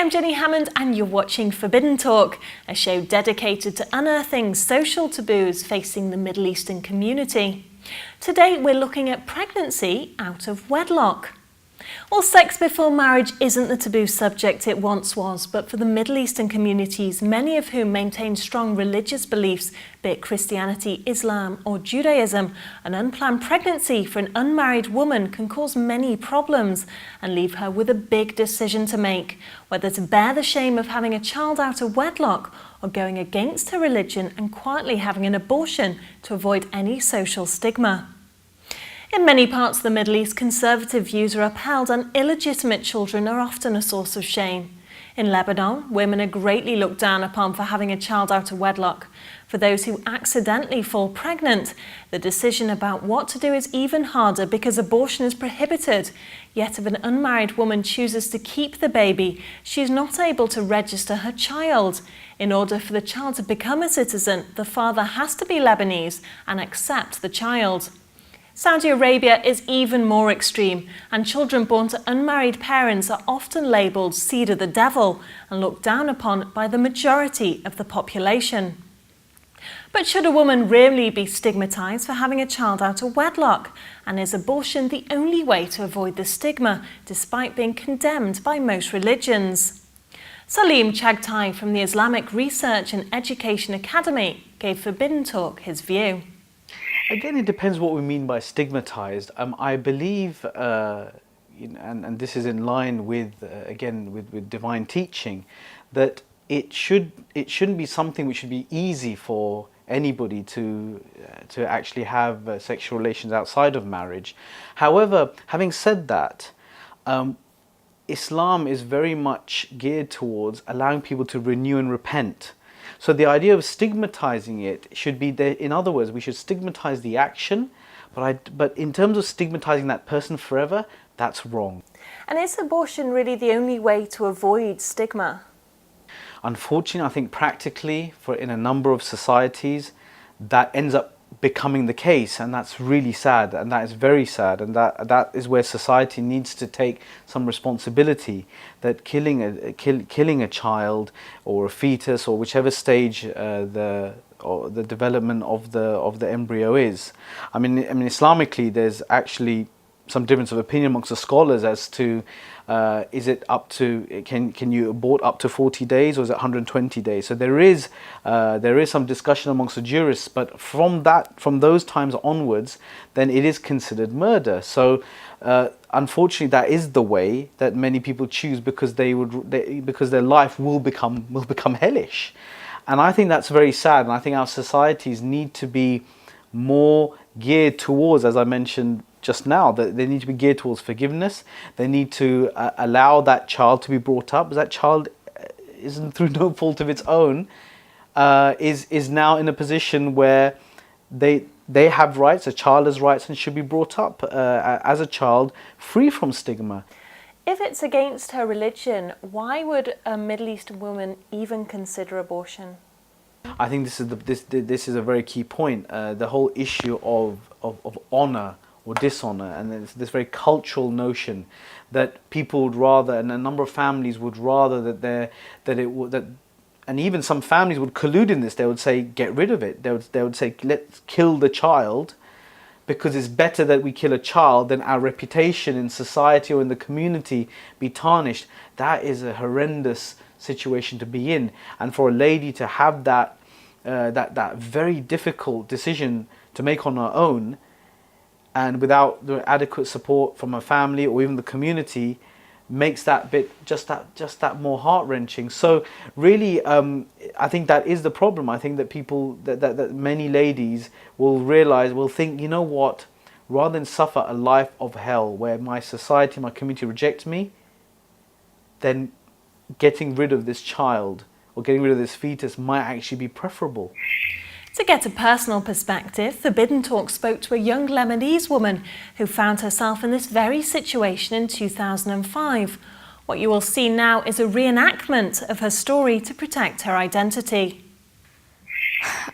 I'm Jenny Hammond and you're watching Forbidden Talk, a show dedicated to unearthing social taboos facing the Middle Eastern community. Today we're looking at pregnancy out of wedlock. Well, sex before marriage isn't the taboo subject it once was, but for the Middle Eastern communities, many of whom maintain strong religious beliefs, be it Christianity, Islam or Judaism, an unplanned pregnancy for an unmarried woman can cause many problems and leave her with a big decision to make, whether to bear the shame of having a child out of wedlock or going against her religion and quietly having an abortion to avoid any social stigma. In many parts of the Middle East, conservative views are upheld and illegitimate children are often a source of shame. In Lebanon, women are greatly looked down upon for having a child out of wedlock. For those who accidentally fall pregnant, the decision about what to do is even harder because abortion is prohibited. Yet if an unmarried woman chooses to keep the baby, she is not able to register her child. In order for the child to become a citizen, the father has to be Lebanese and accept the child. Saudi Arabia is even more extreme, and children born to unmarried parents are often labelled seed of the devil and looked down upon by the majority of the population. But should a woman really be stigmatised for having a child out of wedlock? And is abortion the only way to avoid the stigma, despite being condemned by most religions? Salim Chagtai from the Islamic Research and Education Academy gave Forbidden Talk his view. Again, it depends what we mean by stigmatized. I believe, and this is in line with, again, with divine teaching, that it shouldn't be something which should be easy for anybody to actually have sexual relations outside of marriage. However, having said that, Islam is very much geared towards allowing people to renew and repent. So the idea of stigmatizing it should be there. In other words, we should stigmatize the action, but in terms of stigmatizing that person forever, that's wrong. And is abortion really the only way to avoid stigma? Unfortunately, I think practically, in a number of societies, that ends up becoming the case, and that's really sad, and that is very sad, and that is where society needs to take some responsibility, that killing a child or a fetus or whichever stage the development of the embryo is. I mean Islamically, there's actually some difference of opinion amongst the scholars as to is it up to, can you abort up to 40 days or is it 120 days? So there is some discussion amongst the jurists, but from those times onwards, then it is considered murder. So unfortunately, that is the way that many people choose because because their life will become hellish, and I think that's very sad. And I think our societies need to be more geared towards, as I mentioned just now, that they need to be geared towards forgiveness. They need to allow that child to be brought up, because that child isn't through no fault of its own, is now in a position where they have rights, a child has rights, and should be brought up as a child free from stigma. If it's against her religion, why would a Middle Eastern woman even consider abortion? I think this is a very key point. The whole issue of honor or dishonor, and there's this very cultural notion that people would rather, and a number of families would rather and even some families would collude in this. They would say, get rid of it. They would say, let's kill the child, because it's better that we kill a child than our reputation in society or in the community be tarnished. That is a horrendous situation to be in, and for a lady to have that very difficult decision to make on her own, and without the adequate support from her family or even the community, makes that bit just that more heart-wrenching. So really, I think that is the problem. I think that people, that many ladies will think, you know what, rather than suffer a life of hell where my society, my community rejects me, then getting rid of this child or getting rid of this fetus might actually be preferable. To get a personal perspective, Forbidden Talk spoke to a young Lebanese woman who found herself in this very situation in 2005. What you will see now is a reenactment of her story to protect her identity.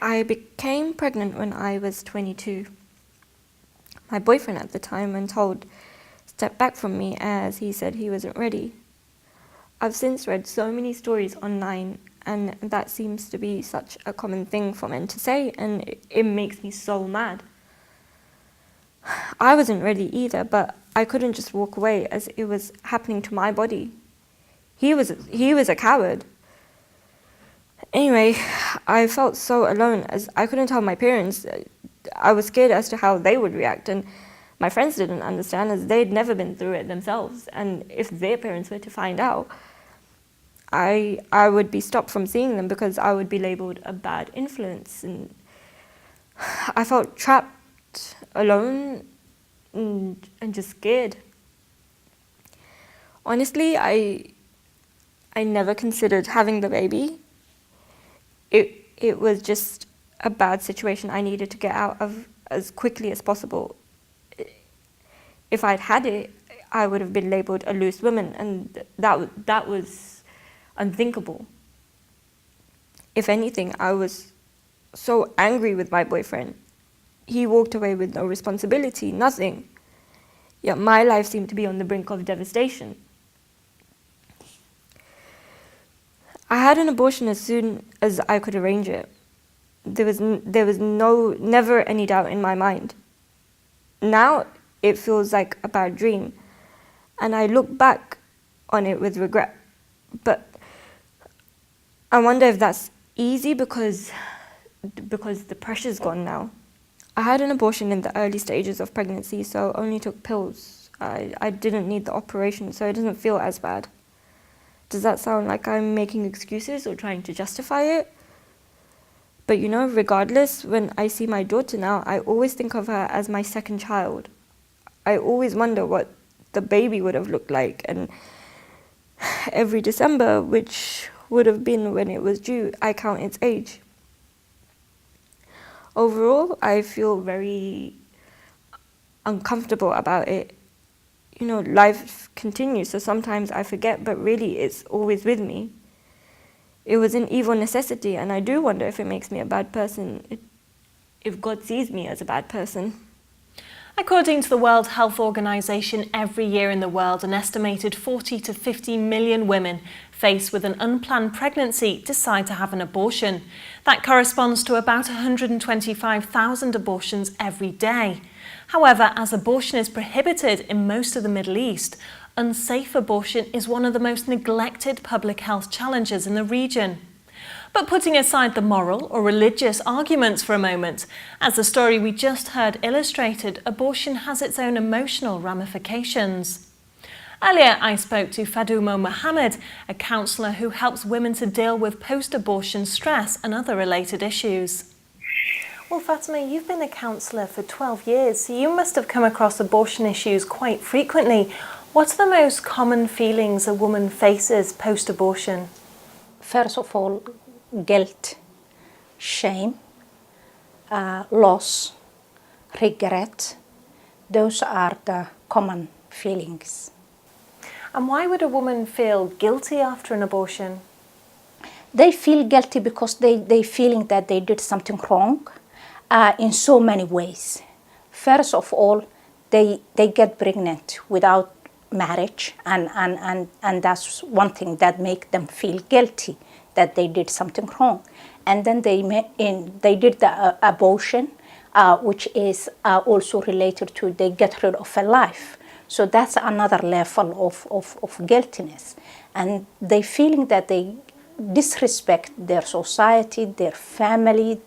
I became pregnant when I was 22. My boyfriend at the time, when told, stepped back from me as he said he wasn't ready. I've since read so many stories online, and that seems to be such a common thing for men to say, and it makes me so mad. I wasn't ready either, but I couldn't just walk away as it was happening to my body. He was a coward. Anyway, I felt so alone as I couldn't tell my parents. I was scared as to how they would react, and my friends didn't understand as they'd never been through it themselves, and if their parents were to find out, I would be stopped from seeing them because I would be labelled a bad influence, and I felt trapped, alone, and just scared. Honestly, I never considered having the baby. It was just a bad situation I needed to get out of as quickly as possible. If I'd had it, I would have been labelled a loose woman, and that was unthinkable. If anything, I was so angry with my boyfriend. He walked away with no responsibility, nothing. Yet my life seemed to be on the brink of devastation. I had an abortion as soon as I could arrange it. There was never any doubt in my mind. Now it feels like a bad dream, and I look back on it with regret. But I wonder if that's easy because the pressure's gone now. I had an abortion in the early stages of pregnancy, so only took pills. I didn't need the operation, so it doesn't feel as bad. Does that sound like I'm making excuses or trying to justify it? But you know, regardless, when I see my daughter now, I always think of her as my second child. I always wonder what the baby would have looked like, and every December, which would have been when it was due, I count its age. Overall, I feel very uncomfortable about it. You know, life continues, so sometimes I forget, but really it's always with me. It was an evil necessity, and I do wonder if it makes me a bad person, if God sees me as a bad person. According to the World Health Organization, every year in the world, an estimated 40 to 50 million women faced with an unplanned pregnancy decide to have an abortion. That corresponds to about 125,000 abortions every day. However, as abortion is prohibited in most of the Middle East, unsafe abortion is one of the most neglected public health challenges in the region. But putting aside the moral or religious arguments for a moment, as the story we just heard illustrated, abortion has its own emotional ramifications. Earlier, I spoke to Faduma Mohammed, a counsellor who helps women to deal with post-abortion stress and other related issues. Well, Fatima, you've been a counsellor for 12 years, so you must have come across abortion issues quite frequently. What are the most common feelings a woman faces post-abortion? First of all, guilt, shame, loss, regret. Those are the common feelings. And why would a woman feel guilty after an abortion? They feel guilty because they feeling that they did something wrong in so many ways. First of all, they get pregnant without marriage, and that's one thing that make them feel guilty, that they did something wrong. And then they did the abortion, which is also related to they get rid of a life. So that's another level of guiltiness. And they feeling that they disrespect their society, their family,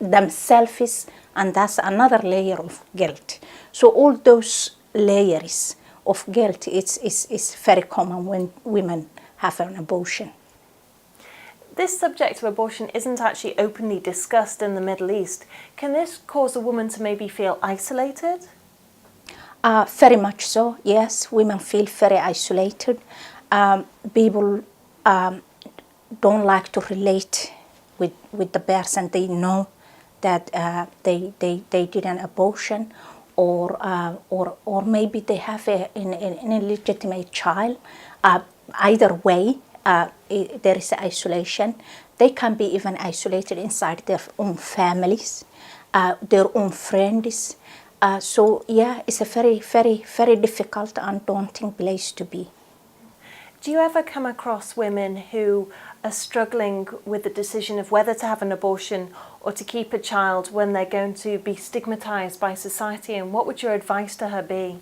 themselves, and that's another layer of guilt. So all those layers of guilt is very common when women have an abortion. This subject of abortion isn't actually openly discussed in the Middle East. Can this cause a woman to maybe feel isolated? Very much so, yes. Women feel very isolated. People don't like to relate with the person they know that they did an abortion, or maybe they have an illegitimate child. Either way, there is isolation. They can be even isolated inside their own families, their own friends. So yeah, it's a very, very, very difficult and daunting place to be. Do you ever come across women who are struggling with the decision of whether to have an abortion or to keep a child when they're going to be stigmatised by society, and what would your advice to her be?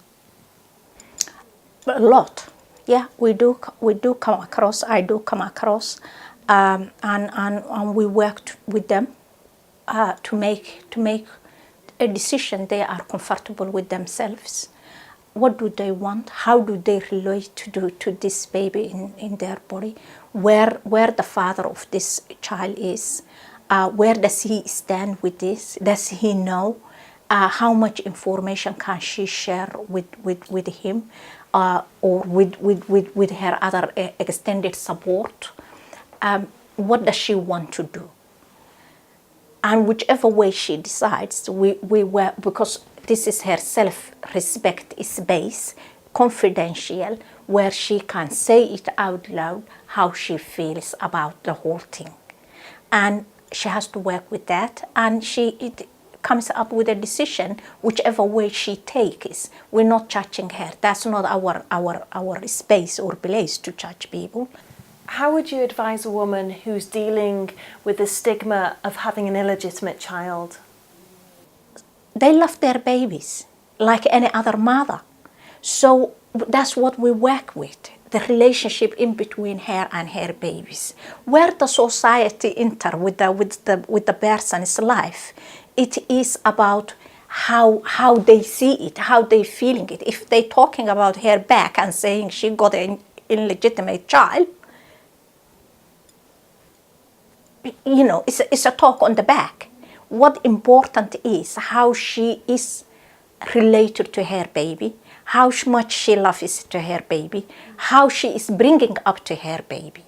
A lot. Yeah, we do come across, I do come across, and we worked with them to make a decision they are comfortable with themselves. What do they want? How do they relate to this baby in their body? Where the father of this child is? Where does he stand with this? Does he know? How much information can she share with him or with her other extended support? What does she want to do? And whichever way she decides, we were, because this is her self-respect is based, confidential, where she can say it out loud how she feels about the whole thing. And she has to work with that, and it comes up with a decision, whichever way she takes. We're not judging her. That's not our space or place to judge people. How would you advise a woman who's dealing with the stigma of having an illegitimate child? They love their babies like any other mother. So that's what we work with, the relationship in between her and her babies. Where the society enter with the person's life, it is about how they see it, how they feeling it. If they talking about her back and saying she got an illegitimate child, you know, it's a talk on the back. What important is how she is related to her baby, how much she loves to her baby, how she is bringing up to her baby.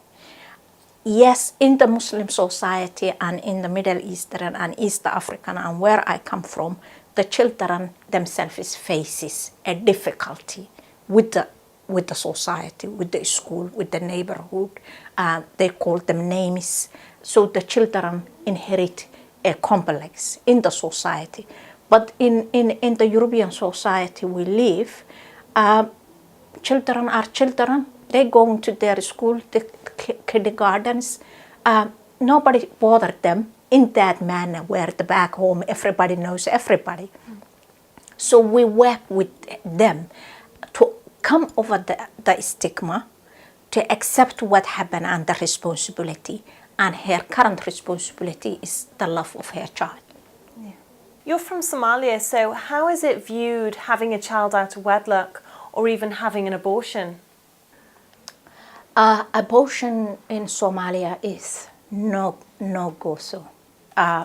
Yes, in the Muslim society and in the Middle Eastern and East African and where I come from, the children themselves faces a difficulty with the society, with the school, with the neighborhood. They call them names. So the children inherit a complex in the society. But in the European society we live, children are children. They go to their school, the kindergartens. Nobody bothered them in that manner where the back home everybody knows everybody. So we work with them to come over the stigma, to accept what happened and the responsibility. And her current responsibility is the love of her child. Yeah. You're from Somalia, so how is it viewed having a child out of wedlock or even having an abortion? Abortion in Somalia is no go so.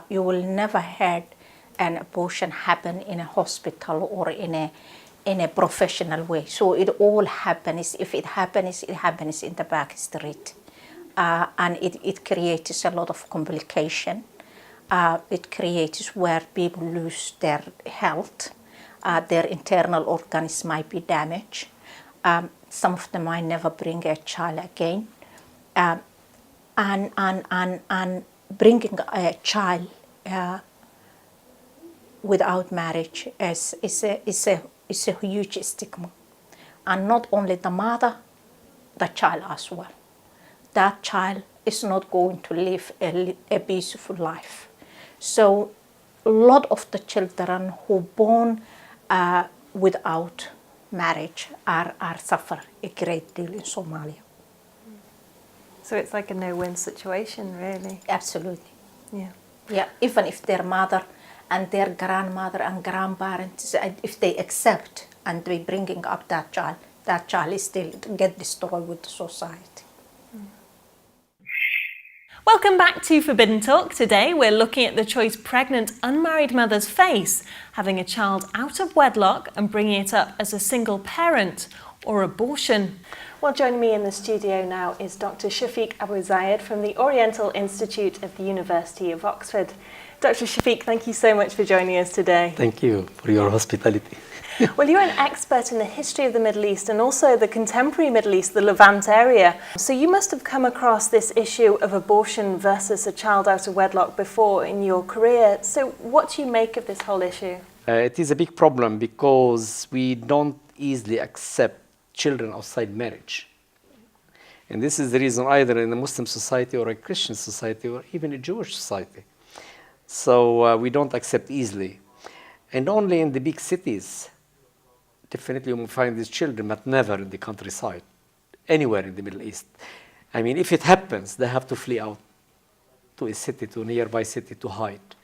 You will never heard an abortion happen in a hospital or in a professional way. So it all happens. If it happens in the back street. And it creates a lot of complication. It creates where people lose their health. Their internal organs might be damaged. Some of them might never bring a child again. And bringing a child without marriage is a huge stigma. And not only the mother, the child as well. That child is not going to live a peaceful life. So a lot of the children who born without marriage are suffer a great deal in Somalia. So it's like a no-win situation, really. Absolutely. Yeah. Yeah, even if their mother and their grandmother and grandparents, if they accept and they bringing up that child is still get destroyed with the society. Welcome back to Forbidden Talk. Today we're looking at the choice pregnant unmarried mothers face, having a child out of wedlock and bringing it up as a single parent or abortion. Well, joining me in the studio now is Dr. Shafiq Abu Zayed from the Oriental Institute of the University of Oxford. Dr. Shafiq, thank you so much for joining us today. Thank you for your hospitality. Well, you're an expert in the history of the Middle East and also the contemporary Middle East, the Levant area. So you must have come across this issue of abortion versus a child out of wedlock before in your career. So what do you make of this whole issue? It is a big problem because we don't easily accept children outside marriage. And this is the reason either in a Muslim society or a Christian society or even a Jewish society. So we don't accept easily. And only in the big cities, definitely you will find these children, but never in the countryside, anywhere in the Middle East. I mean, if it happens, they have to flee out to a city, to a nearby city to hide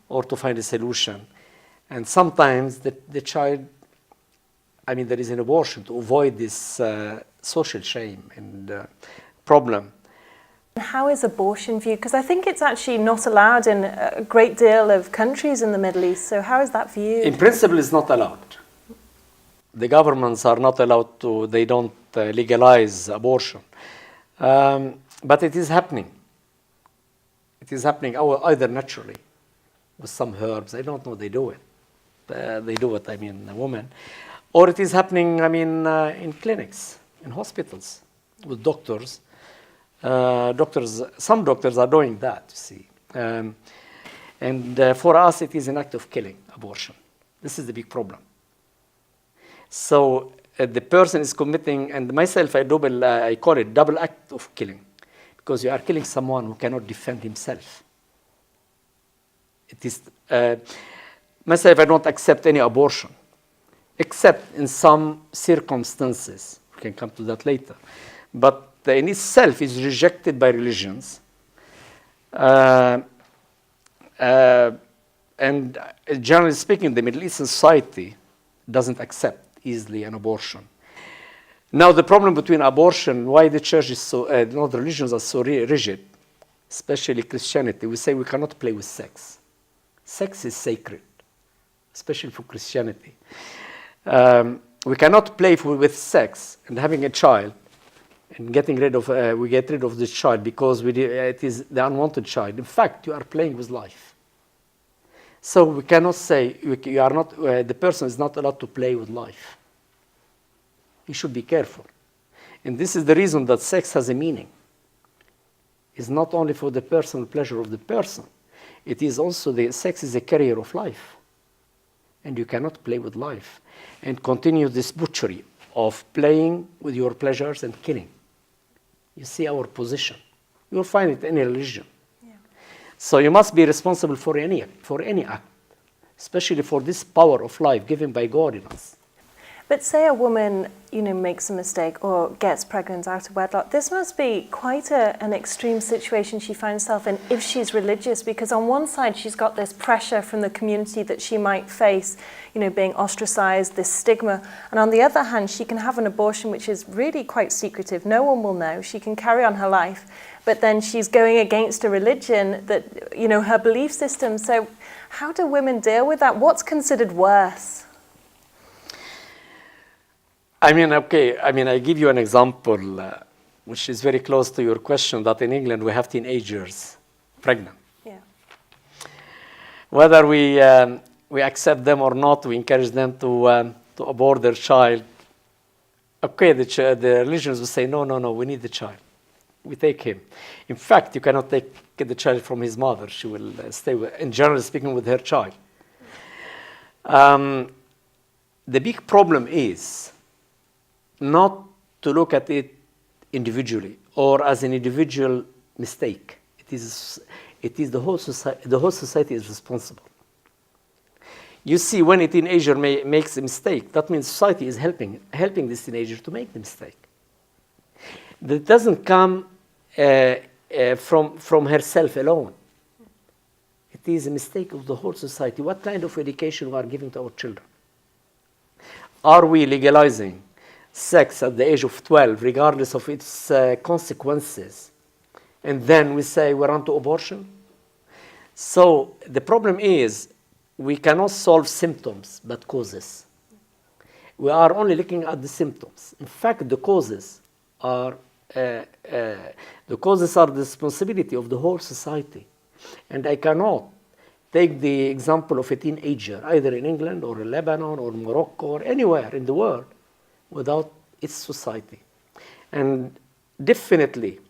or to find a solution. And sometimes the child, I mean, there is an abortion to avoid this social shame and problem. How is abortion viewed? Because I think it's actually not allowed in a great deal of countries in the Middle East. So how is that viewed? In principle, it's not allowed. The governments are not allowed to, they don't legalize abortion. But it is happening. It is happening either naturally, with some herbs, I don't know, they do it. I mean, a woman. Or it is happening, I mean, in clinics, in hospitals, with doctors. Some doctors are doing that, you see. And for us, it is an act of killing, abortion. This is the big problem. So the person is committing, and myself, I call it double act of killing, because you are killing someone who cannot defend himself. It is myself, I don't accept any abortion, except in some circumstances. We can come to that later. But in itself is rejected by religions. And generally speaking, the Middle Eastern society doesn't accept easily an abortion. Now, the problem between abortion, why the church is so, the religions are so rigid, especially Christianity, we say we cannot play with sex. Sex is sacred, especially for Christianity. We cannot play with sex and having a child and we get rid of this child because it is the unwanted child. In fact, you are playing with life. So we cannot say you are not. The person is not allowed to play with life. He should be careful, and this is the reason that sex has a meaning. It's not only for the personal pleasure of the person. It is also sex is a carrier of life, and you cannot play with life and continue this butchery of playing with your pleasures and killing. You see our position. You will find it in any religion. Yeah. So you must be responsible for any act, especially for this power of life given by God in us. But say a woman, makes a mistake or gets pregnant out of wedlock. This must be quite an extreme situation she finds herself in if she's religious, because on one side she's got this pressure from the community that she might face, being ostracized, this stigma. And on the other hand, she can have an abortion which is really quite secretive. No one will know. She can carry on her life. But then she's going against a religion that, her belief system. So how do women deal with that? What's considered worse? I give you an example which is very close to your question, that in England we have teenagers pregnant. Yeah. Whether we accept them or not, we encourage them to abort their child. Okay, the religions will say, no, we need the child. We take him. In fact, you cannot take the child from his mother. She will stay, in general speaking, with her child. The big problem is not to look at it individually or as an individual mistake. It is the whole society. The whole society is responsible. You see, when a teenager makes a mistake, that means society is helping this teenager to make the mistake. That doesn't come from herself alone. It is a mistake of the whole society. What kind of education we are giving to our children? Are we legalizing sex at the age of 12, regardless of its consequences, and then we say we're on to abortion? So the problem is we cannot solve symptoms but causes. We are only looking at the symptoms. In fact, the causes are the responsibility of the whole society. And I cannot take the example of a teenager, either in England or in Lebanon or Morocco or anywhere in the world, without its society. And definitely,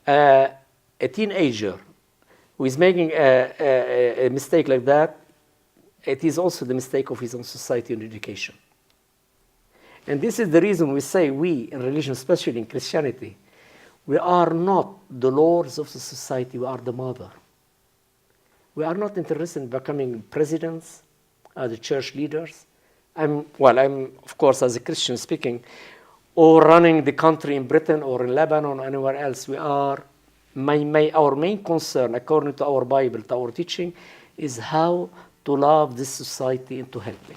a teenager who is making a mistake like that, it is also the mistake of his own society and education. And this is the reason we say we, in religion, especially in Christianity, We are not the lords of the society, we are the mother. We are not interested in becoming presidents, the church leaders. I'm, of course, as a Christian speaking, or running the country in Britain or in Lebanon or anywhere else. We are, our main concern, according to our Bible, to our teaching, is how to love this society and to help it.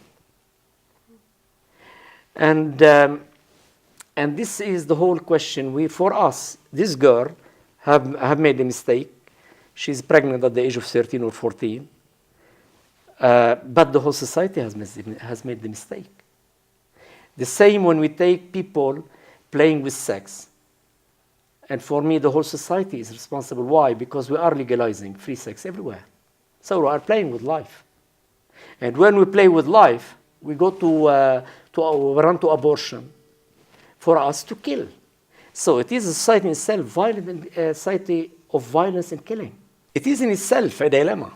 And this is the whole question. For us, this girl have made a mistake. She's pregnant at the age of 13 or 14. But the whole society has made the mistake. The same when we take people playing with sex. And for me, the whole society is responsible. Why? Because we are legalizing free sex everywhere. So we are playing with life. And when we play with life, we go we run to abortion for us to kill. So it is a society in itself, violent society of violence and killing. It is in itself a dilemma,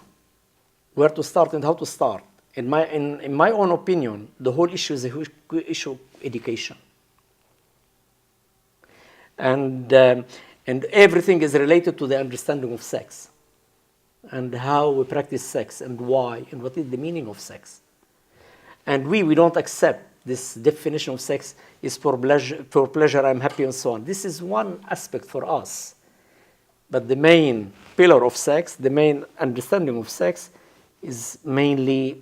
where to start and how to start. In my own opinion, the whole issue is the issue of education. And everything is related to the understanding of sex and how we practice sex and why and what is the meaning of sex. And we don't accept this definition of sex is for pleasure, I'm happy, and so on. This is one aspect for us. But the main pillar of sex, the main understanding of sex, is mainly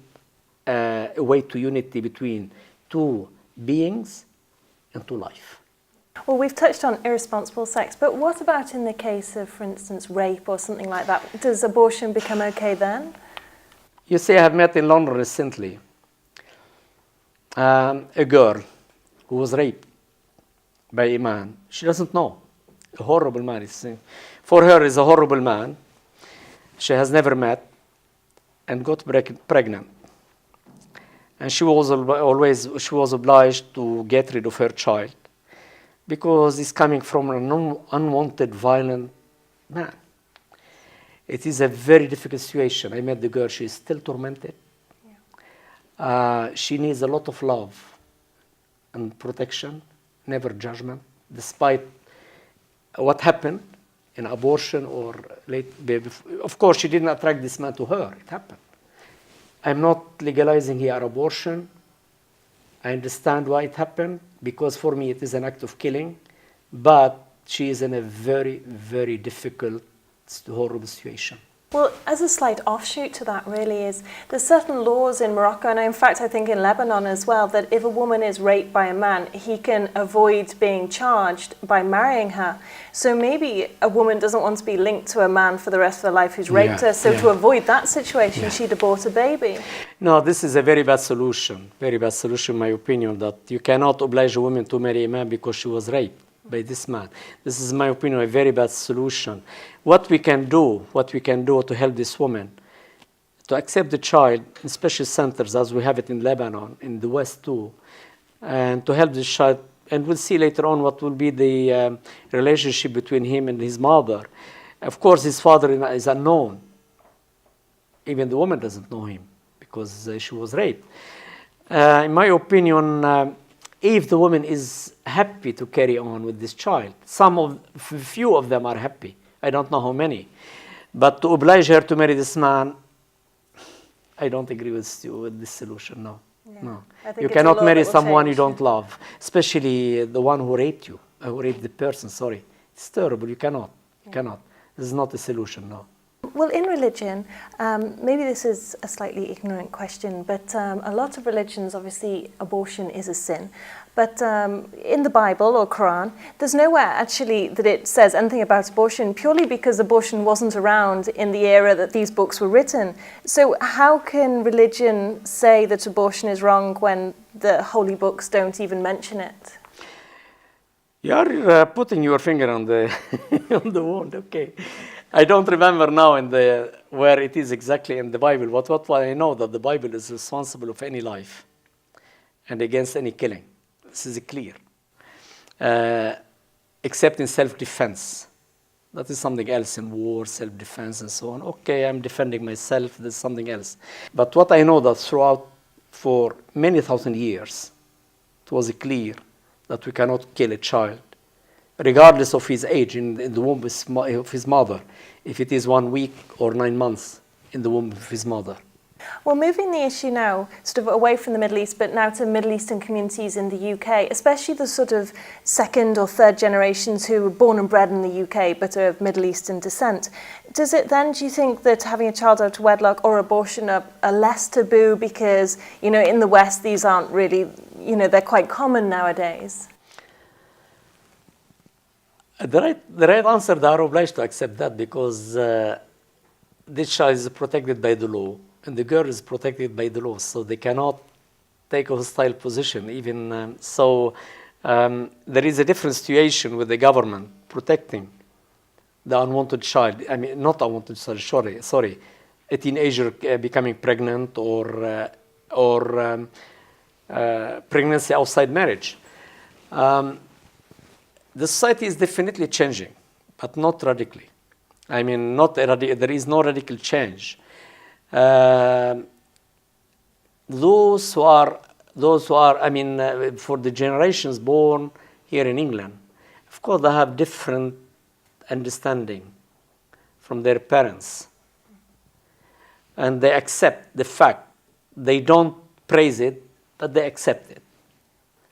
a way to unity between two beings and to life. Well, we've touched on irresponsible sex, but what about in the case of, for instance, rape or something like that? Does abortion become okay then? You see, I have met in London recently a girl who was raped by a man. She doesn't know. A horrible man. For her, is a horrible man. She has never met and got pregnant. And she was obliged to get rid of her child because it's coming from an unwanted, violent man. It is a very difficult situation. I met the girl. She is still tormented. She needs a lot of love and protection, never judgment, despite what happened in abortion or late baby. Of course, she didn't attract this man to her. It happened. I'm not legalizing here abortion. I understand why it happened, because for me it is an act of killing. But she is in a very, very difficult, horrible situation. Well, as a slight offshoot to that really is, there's certain laws in Morocco, and in fact I think in Lebanon as well, that if a woman is raped by a man, he can avoid being charged by marrying her. So maybe a woman doesn't want to be linked to a man for the rest of her life who's raped her, so to avoid that situation, she'd abort a baby. No, this is a very bad solution in my opinion, that you cannot oblige a woman to marry a man because she was raped by this man. This is, in my opinion, a very bad solution. What we can do to help this woman, to accept the child in special centers as we have it in Lebanon, in the West too, and to help this child, and we'll see later on what will be the relationship between him and his mother. Of course, his father is unknown. Even the woman doesn't know him because she was raped. In my opinion, if the woman is happy to carry on with this child, few of them are happy. I don't know how many. But to oblige her to marry this man, I don't agree with this solution, no. Yeah. No. You cannot marry someone you don't love, especially the one who raped you, who raped the person, sorry. It's terrible, you cannot. This is not a solution, no. Well, in religion, maybe this is a slightly ignorant question, but a lot of religions, obviously, abortion is a sin. But in the Bible or Quran, there's nowhere actually that it says anything about abortion, purely because abortion wasn't around in the era that these books were written. So how can religion say that abortion is wrong when the holy books don't even mention it? You are putting your finger on the on the wound, okay. I don't remember now where it is exactly in the Bible, but what I know that the Bible is responsible of any life and against any killing. This is clear. Except in self-defense. That is something else in war, self-defense and so on. Okay, I'm defending myself, there's something else. But what I know that throughout, for many thousand years, it was clear that we cannot kill a child regardless of his age in the womb of his mother, if it is 1 week or 9 months in the womb of his mother. Well, moving the issue now sort of away from the Middle East, but now to Middle Eastern communities in the UK, especially the sort of second or third generations who were born and bred in the UK but are of Middle Eastern descent. Does it then, do you think, that having a child out of wedlock or abortion are less taboo because, you know, in the West these aren't really, you know, they're quite common nowadays? The right answer, they are obliged to accept that because this child is protected by the law and the girl is protected by the law, so they cannot take a hostile position. Even there is a different situation with the government protecting the unwanted child. I mean, not unwanted child. Sorry, a teenager becoming pregnant or pregnancy outside marriage. The society is definitely changing, but not radically. I mean, there is no radical change. Those who are, I mean, for the generations born here in England, of course, they have different understanding from their parents, and they accept the fact. They don't praise it, but they accept it.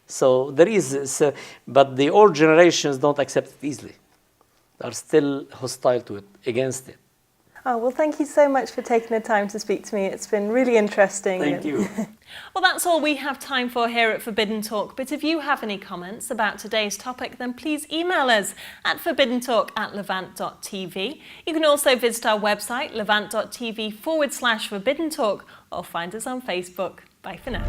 So there is, but the old generations don't accept it easily. They are still hostile to it, against it. Oh, well, thank you so much for taking the time to speak to me. It's been really interesting. Thank you. Well, that's all we have time for here at Forbidden Talk. But if you have any comments about today's topic, then please email us at forbiddentalk@levant.tv. You can also visit our website, levant.tv/forbidden talk, or find us on Facebook. Bye for now.